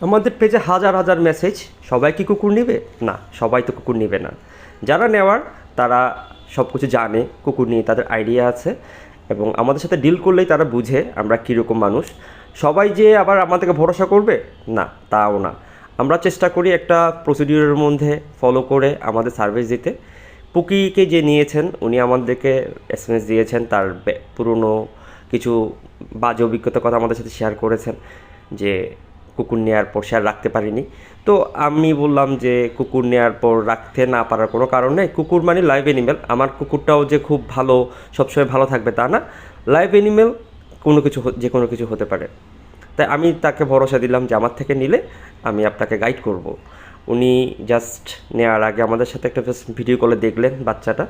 আমাদের পেজে হাজার হাজার মেসেজ, সবাই কি কুকুর নেবে? না, সবাই তো কুকুর নেবে না। যারা নেওয়ার তারা সব কিছু জানে, কুকুর নিয়ে তাদের আইডিয়া আছে এবং আমাদের সাথে ডিল করলেই তারা বুঝে আমরা কীরকম মানুষ। সবাই যে আবার আমাদেরকে ভরসা করবে না, তাও না। আমরা চেষ্টা করি একটা প্রসিডিউরের মধ্যে ফলো করে আমাদের সার্ভিস দিতে। পুকিকে যে নিয়েছেন উনি আমাদেরকে এসএমএস দিয়েছেন, তার পুরনো কিছু বাজে অভিজ্ঞতার কথা আমাদের সাথে শেয়ার করেছেন যে কুকুর নেওয়ার পর সে আর রাখতে পারিনি। তো আমি বললাম যে কুকুর নেওয়ার পর রাখতে না পারার কোনো কারণ নেই। কুকুর মানে লাইভ অ্যানিমেল। আমার কুকুরটাও যে খুব ভালো, সবসময় ভালো থাকবে তা না। লাইভ অ্যানিমেল কোনো কিছু যে কোনো কিছু হতে পারে। তাই আমি তাকে ভরসা দিলাম যে আমার থেকে নিলে আমি আপনাকে গাইড করব। উনি জাস্ট নেওয়ার আগে আমাদের সাথে একটা জাস্ট ভিডিও কলে দেখলেন বাচ্চাটা,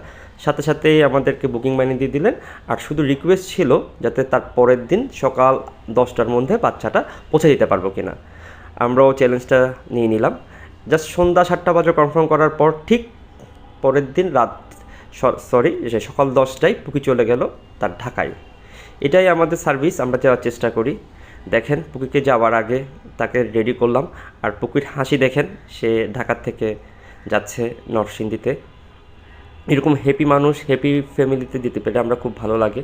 সাথে সাথেই আমাদেরকে বুকিং মানি দিয়ে দিলেন। আর শুধু রিকোয়েস্ট ছিল যাতে তার পরের দিন সকাল 10টার মধ্যে বাচ্চাটা পৌঁছে দিতে পারবো কি না। আমরাও চ্যালেঞ্জটা নিয়ে নিলাম। জাস্ট সন্ধ্যা 7টা বাজে কনফার্ম করার পর ঠিক পরের দিন সকাল 10টায় পুকি চলে গেল তার ঢাকায়। এটাই আমাদের সার্ভিস, আমরা যাওয়ার চেষ্টা করি। দেখেন পুকিকে যাওয়ার আগে তাকে রেডি করলাম, আর পুকির হাসি দেখেন, সে ঢাকা থেকে যাচ্ছে নরসিংদীতে। এরকম হ্যাপি মানুষ হ্যাপি ফ্যামিলিতে দিতে পেরে আমরা খুব ভালো লাগে।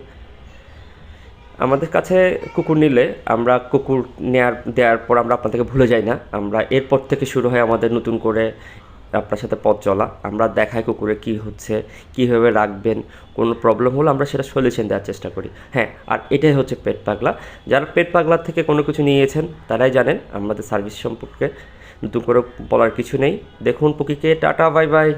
আমাদের কাছে কুকুর নিলে আমরা কুকুর দেওয়ার পর আমরা আপনাদেরকে ভুলে যাই না। আমরা এরপর থেকে শুরু হয় আমাদের নতুন করে আপনার সাথে পথ চলা। আমরা দেখাই কুকুরে কী হচ্ছে, কীভাবে রাখবেন, কোনো প্রবলেম হলে আমরা সেটা সলিউশন দেওয়ার চেষ্টা করি। হ্যাঁ, আর এটাই হচ্ছে পেট পাগলা। যারা পেট পাগলার থেকে কোনো কিছু নিয়েছেন তারাই জানেন আমাদের সার্ভিস সম্পর্কে নতুন করে বলার কিছু নেই। দেখুন পুকিকে, টাটা বাই বাই।